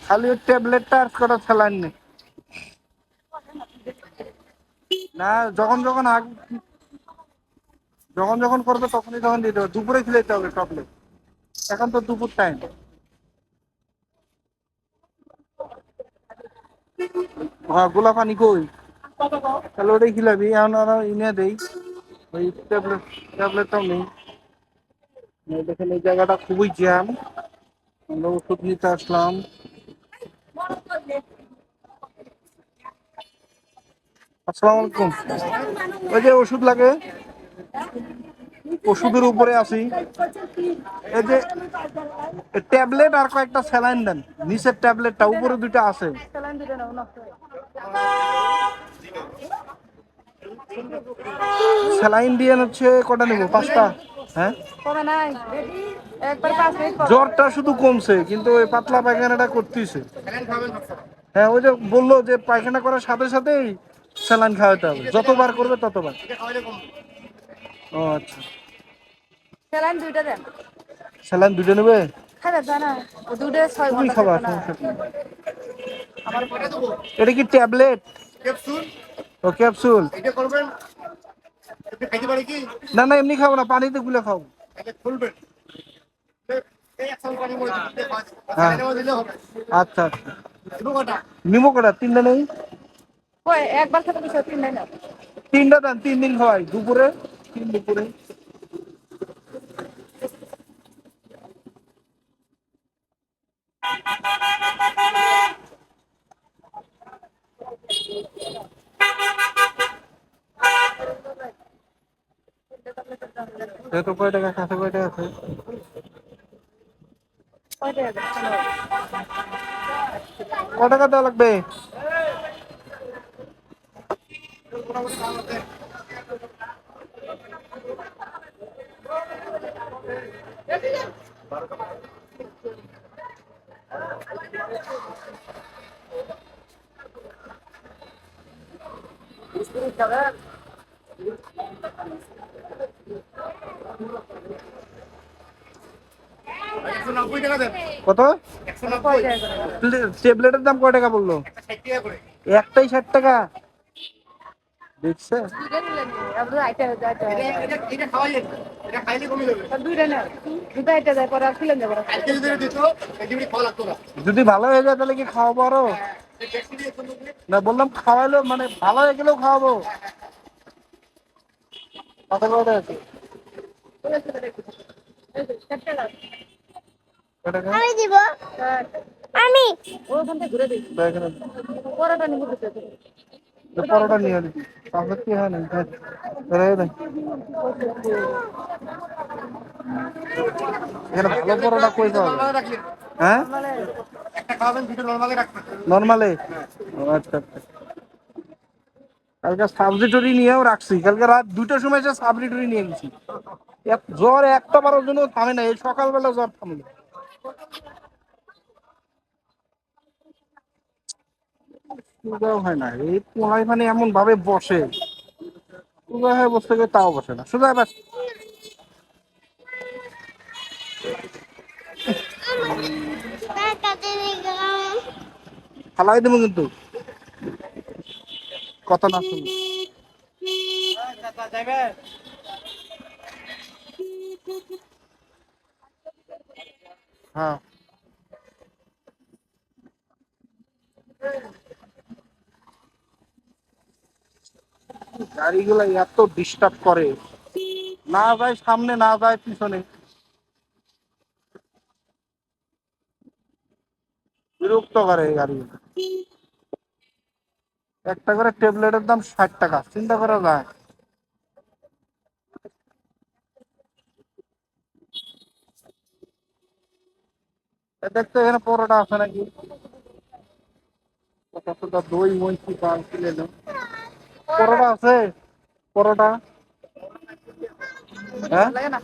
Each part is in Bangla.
খালি ওই ট্যাবলেটটা আর কটা স্যালাইন নেই। না, যখন যখন যখন যখন করবে তখনই তখন দিতে হবে। দুপুরে খেতে হবে ট্যাবলেট। এখন তো দুপুর টাইম। হ্যাঁ, গোলা পানি কই? তাহলে ওটাই খিলাবি। এখন আর ইনে দেই ওই ট্যাবলেটটাও নেই। দেখেন এই জায়গাটা খুবই জ্যাম। আমরা ওষুধ নিতে আসলাম। আসসালামু আলাইকুম। ওই যে ওষুধ লাগে, ওষুধের উপরে আসি। এই যে ট্যাবলেট আর কয়েকটা স্যালাইন দেন। নিচের ট্যাবলেটটা, উপরে দুইটা আছে। স্যালাইন দিয়ে হচ্ছে কটা নেব? 5টা। হ্যাঁ, জ্বরটা শুধু কমছে, কিন্তু ওই পাতলা পায়খানাটা করতেছে। হ্যাঁ, ওই যে বললো যে পায়খানা করার সাথে সাথেই স্যালাইন খাওয়াতে হবে, যতবার করবে ততবার। ও আচ্ছা, স্যালাইন দুইটা দেন। স্যালাইন দুটো নেবে? খাবে না, ও দুইটা 6 তুমি ঘন্টা খাবা, থাকবে না। সমস্যা কি? এটা কি ট্যাবলেট? ও ক্যাপসুল। না না, এমনি খাবো না, পানিতে গুলে খাবো। হ্যাঁ, আচ্ছা আচ্ছা। নিমো কটা? 3টা নেই? কই একবার খেতে দিছো 3 দিন না। 3টা দেন, 3 দিন খাওয়াই। দুপুরে 3 দুপুরে। তো কয় টাকা আছে? কয় টাকা আছে? কয় টাকা দেন? কয় টাকা দেওয়া লাগবে? কত? কয় টাকা করে? ট্যাবলেটের দাম কয় টাকা বললো? একটাই 60 টাকা? দেখছে? দুইটা নিলেন নি? আমরা আইটা যাইতে। দুইটা না। দুইটা আইটা যায় পরে আর খিলেন যাবে না। যদি ভালো হয়ে যায় তাহলে কি খাওয়াবো আরো? না, বললাম খাওয়াইলো মানে ভালো হয়ে গেলেও খাওয়াবো। কথা কয়টা আছে? কয় টাকা? আমি দিব। আমি ওখান থেকে ঘুরে দিই। দেখেন, পরোটা নিব দিতে। পরোটা নিয়ে নিবি। তাহলে কি হয় না? এখানে ভালো পরোটা কই পাওয়া যায়? হ্যাঁ, নর্মালে। আচ্ছা আচ্ছা। কালকে সাবজিটরি নিয়েও রাখছি, কালকে রাত 2টার সময় এসে সাবজিটরি নিয়ে গেছি। জ্বর একটা বারের জন্য থামে না, এই সকালবেলা জ্বর থামে। সোজাও হয় না, এই পোলাই মানে এমন ভাবে বসে, সোজা হয়ে বসতে গিয়ে তাও বসে না, সোজা বাস। ফালাই দেবো কিন্তু কথা না শুনলে। হ্যাঁ, গাড়িগুলো এত ডিস্টার্ব করে, না যায় সামনে না যায় পিছনে, বিরক্ত করে এই গাড়িগুলো। একটা করে ট্যাবলেটের দাম 60 টাকা, চিন্তা করা যায়? দেখতো এখানে পরোটা আছে নাকি? কতটা দই মইছি পাল কিনে নাও। পরোটা আছে? পরোটা? হ্যাঁ, লাগে না।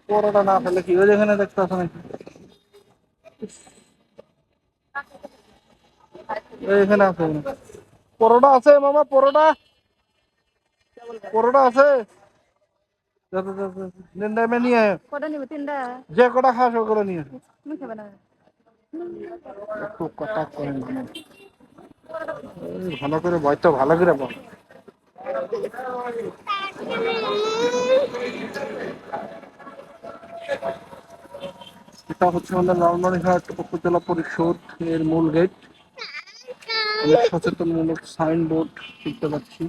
পরোটা না পেলে কি ওই যেখানে দেখতে আছে নাকি? এখানে আছে পরোটা আছে মামা, পরোটা পরোটা আছে। যাতে যাতে নেমে নিয়ে আয়। কটা নিব? তিনটা? যে কটা খাস ওগুলো নিয়ে আসো। তুমি খাবে না? একটু কথা কয় না। এই ভালো করে বয়তো ভালো করে বল। এটা হচ্ছে আমাদের লালমনিরহাট উপজেলা পরিষদ এর মূল গেট। অনেক সচেতনমূলক সাইনবোর্ড দেখতে পাচ্ছি।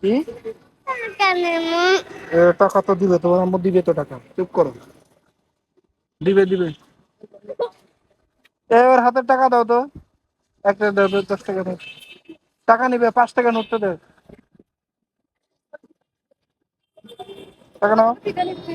কি টাকা তো দিবে, তোমার আম্মু দিবে তো টাকা, চুপ করো। দিবে দিবে। এবার হাতের টাকা দাও তো, একটা দাও তো, 10 টাকা দাও। টাকা নিবে, 5 টাকা নোটটা দাও। টাকা নাও। টিকা নিচ্ছে।